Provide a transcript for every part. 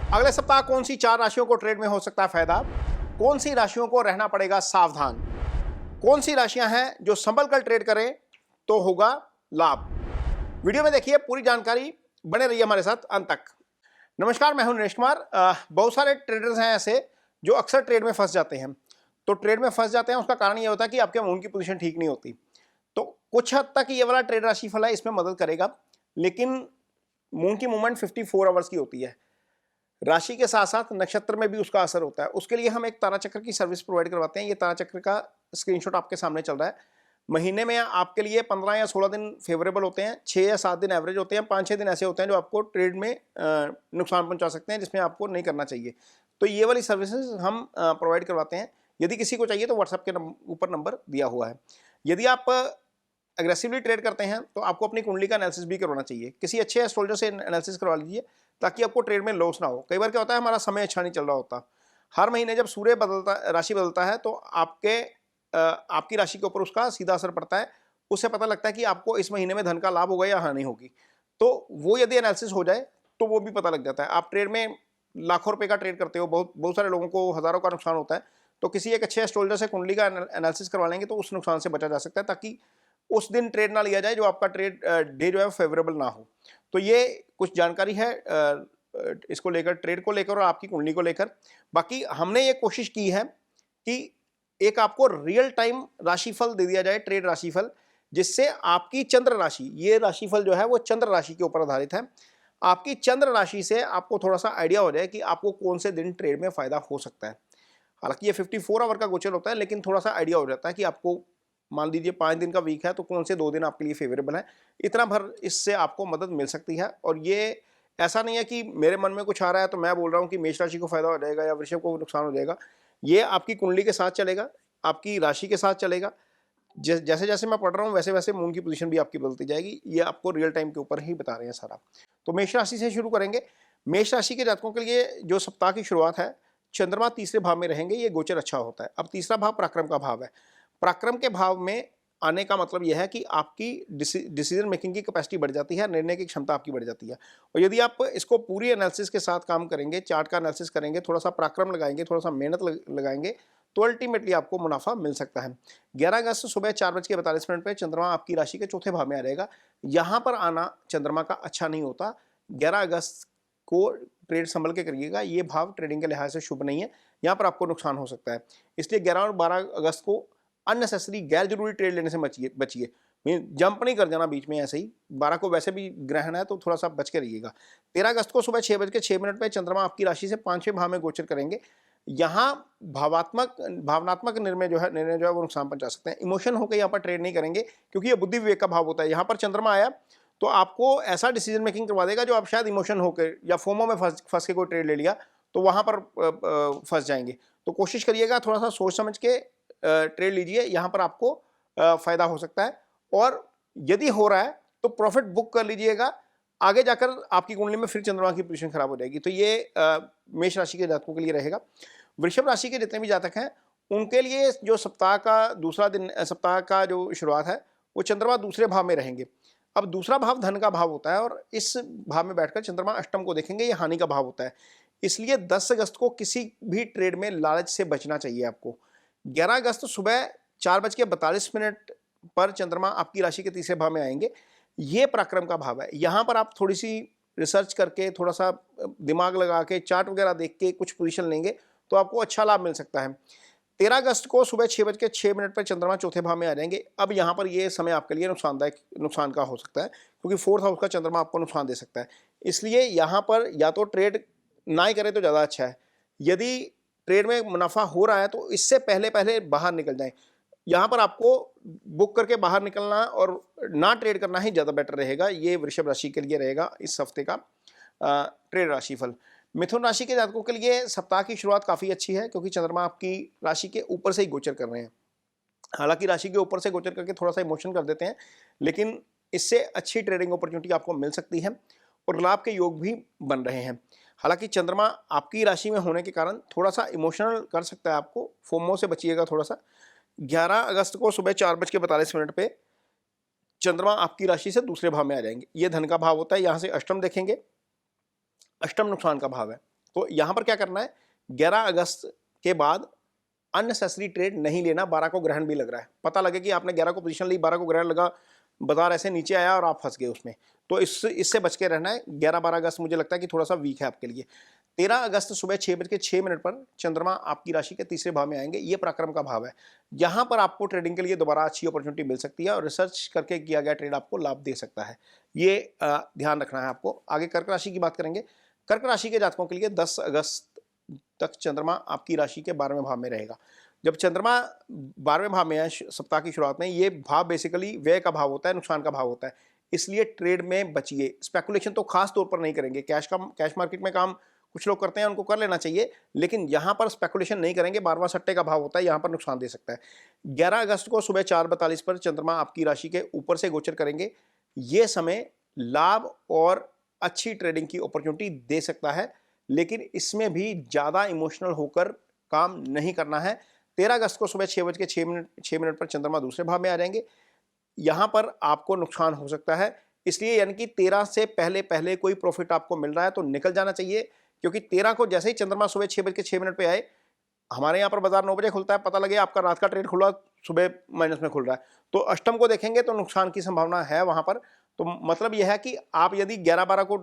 अगले सप्ताह कौन सी 4 राशियों को ट्रेड में हो सकता है फायदा, कौन सी राशियों को रहना पड़ेगा सावधान, कौन सी राशियां हैं जो संभल कर ट्रेड करें तो होगा लाभ। वीडियो में देखिए पूरी जानकारी, बने रहिए हमारे साथ अंत तक। नमस्कार, मैं हूं नरेश कुमार। बहुत सारे ट्रेडर्स हैं ऐसे जो अक्सर ट्रेड में फंस जाते हैं। तो ट्रेड में फंस जाते हैं, उसका कारण यह होता है कि आपके मून की पोजीशन ठीक नहीं होती। तो कुछ हद तक ये वाला ट्रेड राशिफल है, इसमें मदद करेगा, लेकिन मून की मूवमेंट 54 आवर्स की होती है। राशि के साथ साथ नक्षत्र में भी उसका असर होता है। उसके लिए हम एक तारा चक्र की सर्विस प्रोवाइड करवाते हैं। ये तारा चक्र का स्क्रीनशॉट आपके सामने चल रहा है। महीने में आपके लिए 15 या 16 दिन फेवरेबल होते हैं, 6 या 7 दिन एवरेज होते हैं, 5-6 दिन ऐसे होते हैं जो आपको ट्रेड में नुकसान पहुंचा सकते हैं, जिसमें आपको नहीं करना चाहिए। तो ये वाली सर्विसेज हम प्रोवाइड करवाते हैं। यदि किसी को चाहिए तो व्हाट्सएप के ऊपर नंबर दिया हुआ है। यदि आप एग्रेसिवली ट्रेड करते हैं तो आपको अपनी कुंडली का एनालिसिस भी करवाना चाहिए। किसी अच्छे एस्ट्रोलॉजर से एनालिसिस करवा लीजिए ताकि आपको ट्रेड में लॉस ना हो। कई बार क्या होता है, हमारा समय अच्छा नहीं चल रहा होता। हर महीने जब सूर्य बदलता, राशि बदलता है, तो आपकी राशि के ऊपर उसका सीधा असर पड़ता है। उससे पता लगता है कि आपको इस महीने में धन का लाभ होगा या हानि होगी। तो वो यदि एनालिसिस हो जाए तो वो भी पता लग जाता है। आप ट्रेड में लाखों रुपए का ट्रेड करते हो, बहुत सारे लोगों को हजारों का नुकसान होता है। तो किसी एक अच्छे एस्ट्रोलॉजर से कुंडली का एनालिसिस करवा लेंगे तो उस नुकसान से बचा जा सकता है, ताकि उस दिन ट्रेड ना लिया जाए जो आपका ट्रेड डे जो है फेवरेबल ना हो। तो ये कुछ जानकारी है इसको लेकर, ट्रेड को लेकर और आपकी कुंडली को लेकर। बाकी हमने ये कोशिश की है कि एक आपको रियल टाइम राशिफल दे दिया जाए, ट्रेड राशिफल, जिससे आपकी चंद्र राशि, ये राशिफल जो है वो चंद्र राशि के ऊपर आधारित है। आपकी चंद्र राशि से आपको थोड़ा सा आइडिया हो जाए कि आपको कौन से दिन ट्रेड में फायदा हो सकता है। हालांकि ये 54 आवर का गोचर होता है, लेकिन थोड़ा सा आइडिया हो जाता है कि आपको, मान लीजिए 5 दिन का वीक है तो कौन से 2 दिन आपके लिए फेवरेबल है। इतना भर इससे आपको मदद मिल सकती है। और ये ऐसा नहीं है कि मेरे मन में कुछ आ रहा है तो मैं बोल रहा हूँ कि मेष राशि को फायदा हो जाएगा या वृषभ को नुकसान हो जाएगा। ये आपकी कुंडली के साथ चलेगा, आपकी राशि के साथ चलेगा। जैसे जैसे मैं पढ़ रहा हूँ वैसे वैसे मून की पोजीशन भी आपकी बदलती जाएगी। ये आपको रियल टाइम के ऊपर ही बता रहे हैं सारा। तो मेष राशि से शुरू करेंगे। मेष राशि के जातकों के लिए जो सप्ताह की शुरुआत है, चंद्रमा तीसरे भाव में रहेंगे, ये गोचर अच्छा होता है। अब तीसरा भाव पराक्रम का भाव है। पराक्रम के भाव में आने का मतलब यह है कि आपकी डिसीजन मेकिंग की कैपेसिटी बढ़ जाती है, निर्णय की क्षमता आपकी बढ़ जाती है। और यदि आप इसको पूरी एनालिसिस के साथ काम करेंगे, चार्ट का एनालिसिस करेंगे, थोड़ा सा पराक्रम लगाएंगे, थोड़ा सा मेहनत लगाएंगे, तो अल्टीमेटली आपको मुनाफा मिल सकता है। 11 अगस्त सुबह 4:42 पर चंद्रमा आपकी राशि के चौथे भाव में आ रहेगा। यहाँ पर आना चंद्रमा का अच्छा नहीं होता। 11 अगस्त को ट्रेड संभल के करिएगा। ये भाव ट्रेडिंग के लिहाज से शुभ नहीं है, यहाँ पर आपको नुकसान हो सकता है। इसलिए 11 और 12 अगस्त को अननेसेसरी गैर जरूरी ट्रेड लेने से बचिए। जंप नहीं कर जाना बीच में ऐसे ही। 12 को वैसे भी ग्रहण है तो थोड़ा सा बच के रहिएगा। 13 अगस्त को सुबह 6:06 पर चंद्रमा आपकी राशि से 5वें भाव में गोचर करेंगे। यहाँ भावनात्मक निर्णय जो है वो नुकसान पहुंचा सकते हैं। इमोशन होकर यहाँ पर ट्रेड नहीं करेंगे, क्योंकि ये बुद्धि विवेक का भाव होता है। यहाँ पर चंद्रमा आया तो आपको ऐसा डिसीजन मेकिंग करवा देगा जो आप शायद इमोशन होकर या फोमो में फंस के कोई ट्रेड ले लिया तो वहां पर फंस जाएंगे। तो कोशिश करिएगा थोड़ा सा सोच समझ के ट्रेड लीजिए, यहाँ पर आपको फायदा हो सकता है। और यदि हो रहा है तो प्रॉफिट बुक कर लीजिएगा। आगे जाकर आपकी कुंडली में फिर चंद्रमा की पोजीशन खराब हो जाएगी। तो ये मेष राशि के जातकों के लिए रहेगा। वृषभ राशि के जितने भी जातक हैं उनके लिए जो सप्ताह का दूसरा दिन, सप्ताह का जो शुरुआत है, वो चंद्रमा दूसरे भाव में रहेंगे। अब दूसरा भाव धन का भाव होता है और इस भाव में बैठकर चंद्रमा अष्टम को देखेंगे, ये हानि का भाव होता है। इसलिए 10 अगस्त को किसी भी ट्रेड में लालच से बचना चाहिए आपको। 11 अगस्त सुबह 4:42 पर चंद्रमा आपकी राशि के तीसरे भाव में आएंगे। ये पराक्रम का भाव है। यहाँ पर आप थोड़ी सी रिसर्च करके, थोड़ा सा दिमाग लगा के, चार्ट वगैरह देख के कुछ पोजीशन लेंगे तो आपको अच्छा लाभ मिल सकता है। 13 अगस्त को सुबह 6:06 पर चंद्रमा चौथे भाव में आ जाएंगे। अब यहाँ पर ये समय आपके लिए नुकसान का हो सकता है, क्योंकि 4th हाउस का चंद्रमा आपको नुकसान दे सकता है। इसलिए यहाँ पर या तो ट्रेड ना ही करें तो ज़्यादा अच्छा है। यदि ट्रेड में मुनाफा हो रहा है तो इससे पहले पहले बाहर निकल जाएं। यहाँ पर आपको बुक करके बाहर निकलना और ना ट्रेड करना ही ज़्यादा बेटर रहेगा। ये वृषभ राशि के लिए रहेगा इस हफ्ते का ट्रेड राशिफल। मिथुन राशि के जातकों के लिए सप्ताह की शुरुआत काफ़ी अच्छी है, क्योंकि चंद्रमा आपकी राशि के ऊपर से ही गोचर कर रहे हैं। हालांकि राशि के ऊपर से गोचर करके थोड़ा सा इमोशन कर देते हैं, लेकिन इससे अच्छी ट्रेडिंग अपॉर्चुनिटी आपको मिल सकती है और लाभ के योग भी बन रहे हैं। हालांकि चंद्रमा आपकी राशि में होने के कारण थोड़ा सा इमोशनल कर सकता है आपको, फोमो से बचिएगा थोड़ा सा। 11 अगस्त को सुबह 4:42 पे चंद्रमा आपकी राशि से दूसरे भाव में आ जाएंगे। ये धन का भाव होता है, यहाँ से अष्टम देखेंगे, अष्टम नुकसान का भाव है। तो यहाँ पर क्या करना है, 11 अगस्त के बाद अननेसेसरी ट्रेड नहीं लेना। 12 को ग्रहण भी लग रहा है, पता लगे कि आपने 11 को पोजीशन ली, 12 को ग्रहण लगा, बाजार ऐसे नीचे आया और आप फंस गए उसमें, तो इससे बच के रहना है। 11-12 अगस्त मुझे लगता है कि थोड़ा सा वीक है आपके लिए। 13 अगस्त सुबह 6:06 पर चंद्रमा आपकी राशि के तीसरे भाव में आएंगे। ये पराक्रम का भाव है, यहाँ पर आपको ट्रेडिंग के लिए दोबारा अच्छी अपॉर्चुनिटी मिल सकती है और रिसर्च करके किया गया ट्रेड आपको लाभ दे सकता है। ये ध्यान रखना है आपको। आगे कर्क राशि की बात करेंगे। कर्क राशि के जातकों के लिए 10 अगस्त तक चंद्रमा आपकी राशि के 12वें भाव में रहेगा। जब चंद्रमा 12वें भाव में है सप्ताह की शुरुआत में, ये भाव बेसिकली व्यय का भाव होता है, नुकसान का भाव होता है, इसलिए ट्रेड में बचिए। स्पेकुलेशन तो खास तौर पर नहीं करेंगे। कैश मार्केट में काम कुछ लोग करते हैं, उनको कर लेना चाहिए, लेकिन यहाँ पर स्पेकुलेशन नहीं करेंगे। 12वां सट्टे का भाव होता है, यहाँ पर नुकसान दे सकता है। 11 अगस्त को सुबह 4:42 पर चंद्रमा आपकी राशि के ऊपर से गोचर करेंगे। ये समय लाभ और अच्छी ट्रेडिंग की अपॉर्चुनिटी दे सकता है, लेकिन इसमें भी ज़्यादा इमोशनल होकर काम नहीं करना है। 13 अगस्त को सुबह 6:06 पर चंद्रमा दूसरे भाव में आ जाएंगे। यहाँ पर आपको नुकसान हो सकता है, इसलिए यानी कि 13 से पहले पहले कोई प्रॉफिट आपको मिल रहा है तो निकल जाना चाहिए, क्योंकि 13 को जैसे ही चंद्रमा सुबह 6:06 पे आए, हमारे यहाँ पर बाजार 9 बजे खुलता है, पता लगे आपका रात का ट्रेड खुला सुबह माइनस में खुल रहा है, तो अष्टम को देखेंगे तो नुकसान की संभावना है वहाँ पर। तो मतलब यह है कि आप यदि 11-12 को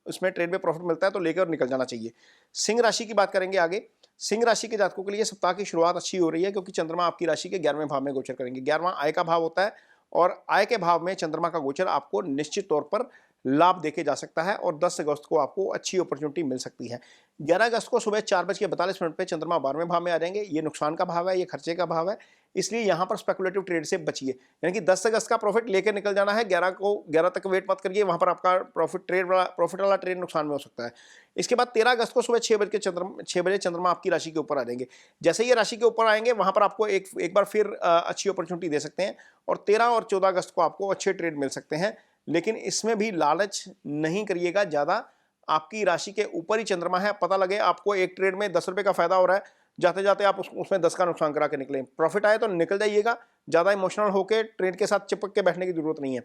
इसमें ट्रेड में प्रॉफिट मिलता है तो लेकर निकल जाना चाहिए। सिंह राशि की बात करेंगे आगे। सिंह राशि के जातकों के लिए सप्ताह की शुरुआत अच्छी हो रही है, क्योंकि चंद्रमा आपकी राशि के 11वें भाव में गोचर करेंगे। 11वां आय का भाव होता है और आय के भाव में चंद्रमा का गोचर आपको निश्चित तौर पर लाभ देके जा सकता है और 10 अगस्त को आपको अच्छी अपॉर्चुनिटी मिल सकती है। 11 अगस्त को सुबह 4:42 पे चंद्रमा 12वें भाव में आ जाएंगे। ये नुकसान का भाव है, ये खर्चे का भाव है, इसलिए यहाँ पर स्पेकुलेटिव ट्रेड से बचिए। यानी कि 10 अगस्त का प्रॉफिट लेकर निकल जाना है, 11 तक वेट मत करिए, वहाँ पर आपका प्रॉफिट वाला ट्रेड नुकसान में हो सकता है। इसके बाद 13 अगस्त को सुबह 6 बजे चंद्रमा आपकी राशि के ऊपर आ जाएंगे। जैसे ये राशि के ऊपर आएंगे, वहाँ पर आपको एक बार फिर अच्छी अपॉर्चुनिटी दे सकते हैं और 13 और 14 अगस्त को आपको अच्छे ट्रेड मिल सकते हैं, लेकिन इसमें भी लालच नहीं करिएगा ज़्यादा। आपकी राशि के ऊपर ही चंद्रमा है, पता लगे आपको एक ट्रेड में 10 रुपये का फायदा हो रहा है, जाते जाते आप उसमें 10 का नुकसान करा के निकलें। प्रॉफिट आए तो निकल जाइएगा, ज़्यादा इमोशनल होकर ट्रेड के साथ चिपक के बैठने की जरूरत नहीं है।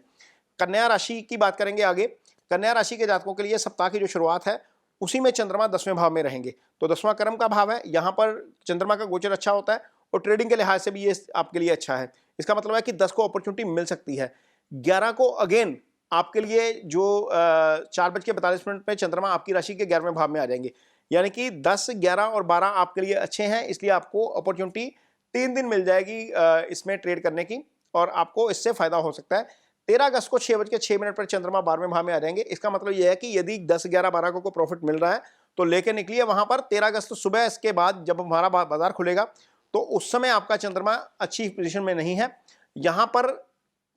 कन्या राशि की बात करेंगे आगे। कन्या राशि के जातकों के लिए सप्ताह की जो शुरुआत है उसी में चंद्रमा 10वें भाव में रहेंगे, तो 10वां कर्म का भाव है, यहाँ पर चंद्रमा का गोचर अच्छा होता है और ट्रेडिंग के लिहाज से भी ये आपके लिए अच्छा है। इसका मतलब है कि 10 को अपॉर्चुनिटी मिल सकती है। 11 को अगेन आपके लिए जो 4:42 पे चंद्रमा आपकी राशि के 11वें भाव में आ जाएंगे, यानी कि 10, 11 और 12 आपके लिए अच्छे हैं, इसलिए आपको अपॉर्चुनिटी 3 दिन मिल जाएगी इसमें ट्रेड करने की और आपको इससे फायदा हो सकता है। 13 अगस्त को 6:06 पर चंद्रमा 12वें भाव में आ जाएंगे। इसका मतलब यह है कि यदि 10, 11, 12 को प्रॉफिट मिल रहा है तो लेके निकलिए वहां पर। 13 अगस्त सुबह इसके बाद जब हमारा बाजार खुलेगा तो उस समय आपका चंद्रमा अच्छी पोजीशन में नहीं है, यहाँ पर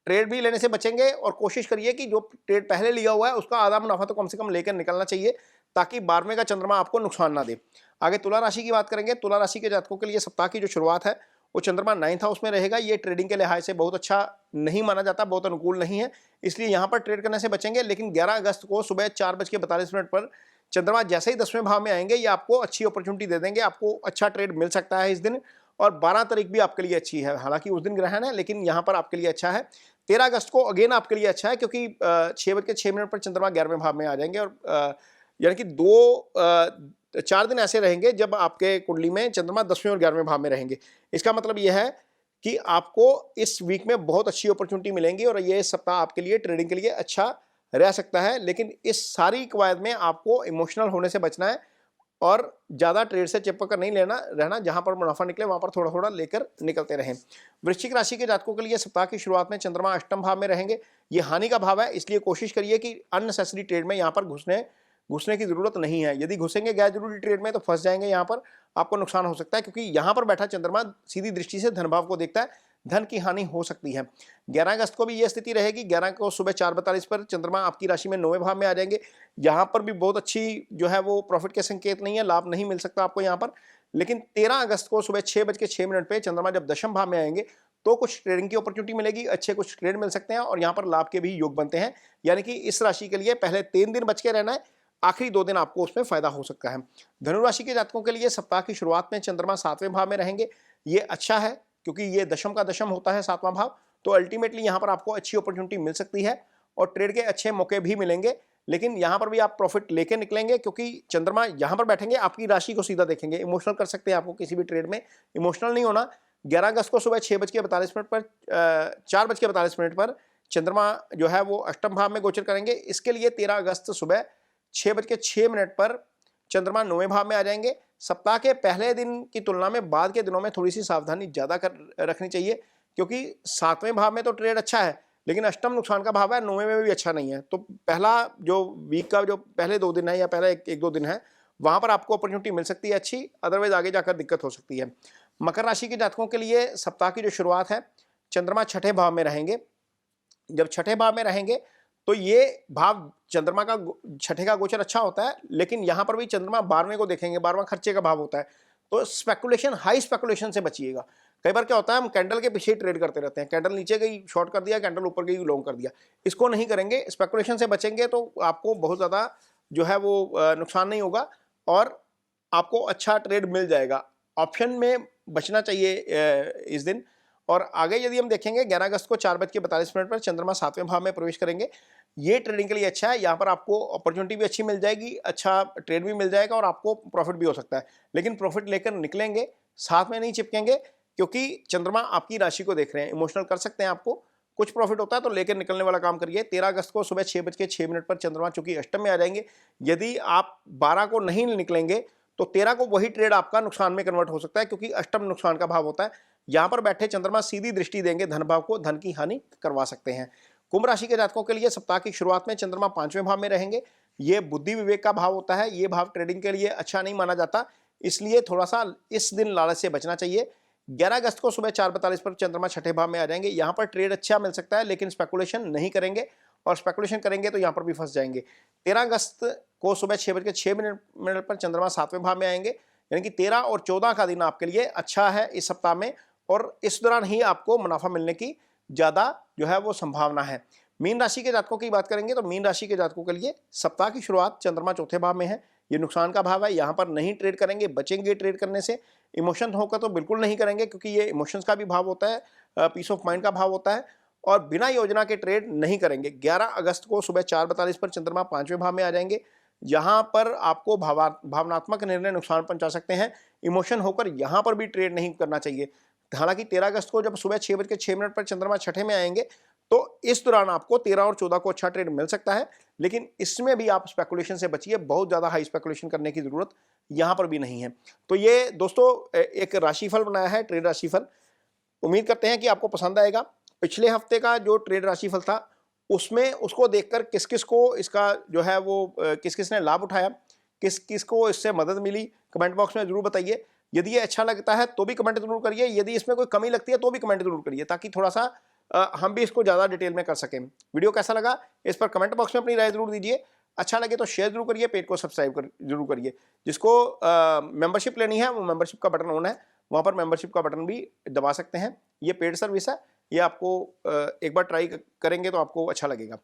ट्रेड भी लेने से बचेंगे और कोशिश करिए कि जो ट्रेड पहले लिया हुआ है उसका आधा मुनाफा तो कम से कम लेकर निकलना चाहिए, ताकि 12वें का चंद्रमा आपको नुकसान ना दे। आगे तुला राशि की बात करेंगे। तुला राशि के जातकों के लिए सप्ताह की जो शुरुआत है वो चंद्रमा 9th हाउस में रहेगा। ये ट्रेडिंग के लिहाज से बहुत अच्छा नहीं माना जाता, बहुत अनुकूल नहीं है, इसलिए यहाँ पर ट्रेड करने से बचेंगे। लेकिन 11 अगस्त को सुबह 4:42 पर चंद्रमा जैसे ही 10वें भाव में आएंगे, ये आपको अच्छी अपॉर्चुनिटी दे देंगे, आपको अच्छा ट्रेड मिल सकता है इस दिन। और 12 तारीख भी आपके लिए अच्छी है, हालांकि उस दिन ग्रहण है, लेकिन यहाँ पर आपके लिए अच्छा है। 13 अगस्त को अगेन आपके लिए अच्छा है, क्योंकि 6:06 पर चंद्रमा 11वें भाव में आ जाएंगे और यानी कि 4 दिन ऐसे रहेंगे जब आपके कुंडली में चंद्रमा 10वें और 11वें भाव में रहेंगे। इसका मतलब यह है कि आपको इस वीक में बहुत अच्छी अपॉर्चुनिटी मिलेंगी और ये सप्ताह आपके लिए ट्रेडिंग के लिए अच्छा रह सकता है। लेकिन इस सारी कवायद में आपको इमोशनल होने से बचना है और ज़्यादा ट्रेड से चिपक कर नहीं रहना। जहां पर मुनाफा निकले वहां पर थोड़ा थोड़ा लेकर निकलते रहें। वृश्चिक राशि के जातकों के लिए सप्ताह की शुरुआत में चंद्रमा अष्टम भाव में रहेंगे। ये हानि का भाव है, इसलिए कोशिश करिए कि अननेसेसरी ट्रेड में यहाँ पर घुसने की जरूरत नहीं है। यदि घुसेंगे गैर जरूरी ट्रेड में तो फंस जाएंगे, यहाँ पर आपको नुकसान हो सकता है, क्योंकि यहाँ पर बैठा चंद्रमा सीधी दृष्टि से धन भाव को देखता है, धन की हानि हो सकती है। 11 अगस्त को भी यह स्थिति रहेगी। 11 को सुबह 4:42 पर चंद्रमा आपकी राशि में 9वें भाव में आ जाएंगे। यहाँ पर भी बहुत अच्छी जो है वो प्रॉफिट के संकेत नहीं है, लाभ नहीं मिल सकता आपको यहाँ पर। लेकिन 13 अगस्त को सुबह 6:06 पे चंद्रमा जब दशम भाव में आएंगे तो कुछ ट्रेडिंग की अपॉर्चुनिटी मिलेगी, अच्छे कुछ ट्रेड मिल सकते हैं और यहाँ पर लाभ के भी योग बनते हैं। यानी कि इस राशि के लिए पहले 3 दिन बच के रहना है, आखिरी 2 दिन आपको उसमें फायदा हो सकता है। धनु राशि के जातकों के लिए सप्ताह की शुरुआत में चंद्रमा 7वें भाव में रहेंगे। ये अच्छा है, क्योंकि ये दशम का दशम होता है 7वां भाव, तो अल्टीमेटली यहाँ पर आपको अच्छी अपॉर्चुनिटी मिल सकती है और ट्रेड के अच्छे मौके भी मिलेंगे। लेकिन यहाँ पर भी आप प्रॉफिट लेके निकलेंगे, क्योंकि चंद्रमा यहाँ पर बैठेंगे, आपकी राशि को सीधा देखेंगे। इमोशनल कर सकते हैं आपको किसी भी ट्रेड में, इमोशनल नहीं होना। 11 अगस्त को सुबह 6:42 पर 4:42 पर चंद्रमा जो है वो अष्टम भाव में गोचर करेंगे। इसके लिए 13 अगस्त सुबह 6:06 पर चंद्रमा 9वें भाव में आ जाएंगे। सप्ताह के पहले दिन की तुलना में बाद के दिनों में थोड़ी सी सावधानी ज़्यादा रखनी चाहिए, क्योंकि 7वें भाव में तो ट्रेड अच्छा है, लेकिन अष्टम नुकसान का भाव है, 9वें में भी अच्छा नहीं है। तो पहला जो वीक का जो पहले 2 दिन है या पहले एक 2 दिन है, वहाँ पर आपको अपॉर्चुनिटी मिल सकती है अच्छी, अदरवाइज आगे जाकर दिक्कत हो सकती है। मकर राशि के जातकों के लिए सप्ताह की जो शुरुआत है, चंद्रमा 6ठे भाव में रहेंगे। जब 6ठे भाव में रहेंगे तो ये भाव चंद्रमा का 6ठे का गोचर अच्छा होता है, लेकिन यहाँ पर भी चंद्रमा 12वें को देखेंगे, 12वां खर्चे का भाव होता है। तो स्पेकुलेशन, हाई स्पेकुलेशन से बचिएगा। कई बार क्या होता है, हम कैंडल के पीछे ही ट्रेड करते रहते हैं, कैंडल नीचे गई शॉर्ट कर दिया, कैंडल ऊपर गई लॉन्ग कर दिया। इसको नहीं करेंगे, स्पेकुलेशन से बचेंगे तो आपको बहुत ज़्यादा जो है वो नुकसान नहीं होगा और आपको अच्छा ट्रेड मिल जाएगा। ऑप्शन में बचना चाहिए इस दिन। और आगे यदि हम देखेंगे 11 अगस्त को 4:42 पर चंद्रमा 7वें भाव में प्रवेश करेंगे। ये ट्रेडिंग के लिए अच्छा है, यहाँ पर आपको अपॉर्चुनिटी भी अच्छी मिल जाएगी, अच्छा ट्रेड भी मिल जाएगा और आपको प्रॉफिट भी हो सकता है। लेकिन प्रॉफिट लेकर निकलेंगे, साथ में नहीं चिपकेंगे, क्योंकि चंद्रमा आपकी राशि को देख रहे हैं। इमोशनल कर सकते हैं आपको, कुछ प्रॉफिट होता है तो लेकर निकलने वाला काम करिए। 13 अगस्त को सुबह 6:06 पर चंद्रमा चूंकि अष्टम में आ जाएंगे, यदि आप 12 को नहीं निकलेंगे तो 13 को वही ट्रेड आपका नुकसान में कन्वर्ट हो सकता है, क्योंकि अष्टम नुकसान का भाव होता है। यहां पर बैठे चंद्रमा सीधी दृष्टि देंगे धन भाव को, धन की हानि करवा सकते हैं। कुंभ राशि के जातकों के लिए सप्ताह की शुरुआत में चंद्रमा 5वें भाव में रहेंगे। ये बुद्धि विवेक का भाव होता है, ये भाव ट्रेडिंग के लिए अच्छा नहीं माना जाता, इसलिए थोड़ा सा इस दिन लालच से बचना चाहिए। 11 अगस्त को सुबह 4:42 पर चंद्रमा 6ठे भाव में आ जाएंगे। यहाँ पर ट्रेड अच्छा मिल सकता है, लेकिन स्पेकुलेशन नहीं करेंगे, और स्पेकुलेशन करेंगे तो यहाँ पर भी फंस जाएंगे। 13 अगस्त को सुबह 6:06 पर चंद्रमा 7वें भाव में आएंगे, यानी कि 13 और 14 का दिन आपके लिए अच्छा है इस सप्ताह में, और इस दौरान ही आपको मुनाफा मिलने की ज़्यादा जो है वो संभावना है। मीन राशि के जातकों की बात करेंगे तो मीन राशि के जातकों के लिए सप्ताह की शुरुआत चंद्रमा 4थे भाव में है। ये नुकसान का भाव है, यहाँ पर नहीं ट्रेड करेंगे, बचेंगे ट्रेड करने से। इमोशन होकर तो बिल्कुल नहीं करेंगे, क्योंकि ये इमोशंस का भी भाव होता है, पीस ऑफ माइंड का भाव होता है, और बिना योजना के ट्रेड नहीं करेंगे। 11 अगस्त को सुबह 4:42 पर चंद्रमा 5वें भाव में आ जाएंगे। यहाँ पर आपको भावनात्मक निर्णय नुकसान पहुंचा सकते हैं, इमोशन होकर यहाँ पर भी ट्रेड नहीं करना चाहिए। हालांकि 13 अगस्त को जब सुबह 6:06 पर चंद्रमा 6ठे में आएंगे, तो इस दौरान आपको 13 और 14 को अच्छा ट्रेड मिल सकता है, लेकिन इसमें भी आप स्पेकुलेशन से बचिए, बहुत ज़्यादा हाई स्पेकुलेशन करने की ज़रूरत यहाँ पर भी नहीं है। तो ये दोस्तों एक राशिफल बनाया है, ट्रेड राशिफल। उम्मीद करते हैं कि आपको पसंद आएगा। पिछले हफ्ते का जो ट्रेड राशिफल था, उसमें उसको देखकर किस किस को इसका जो है वो किस किस ने लाभ उठाया, किस किस को इससे मदद मिली, कमेंट बॉक्स में ज़रूर बताइए। यदि ये अच्छा लगता है तो भी कमेंट जरूर करिए, यदि इसमें कोई कमी लगती है तो भी कमेंट जरूर करिए, ताकि थोड़ा सा हम भी इसको ज़्यादा डिटेल में कर सकें। वीडियो कैसा लगा इस पर कमेंट बॉक्स में अपनी राय जरूर दीजिए। अच्छा लगे तो शेयर जरूर करिए, पेज को सब्सक्राइब जरूर करिए। जिसको मेंबरशिप लेनी है वो मेंबरशिप का बटन ऑन है, वहाँ पर मेंबरशिप का बटन भी दबा सकते हैं। ये पेड सर्विस है, ये आपको एक बार ट्राई करेंगे तो आपको अच्छा लगेगा।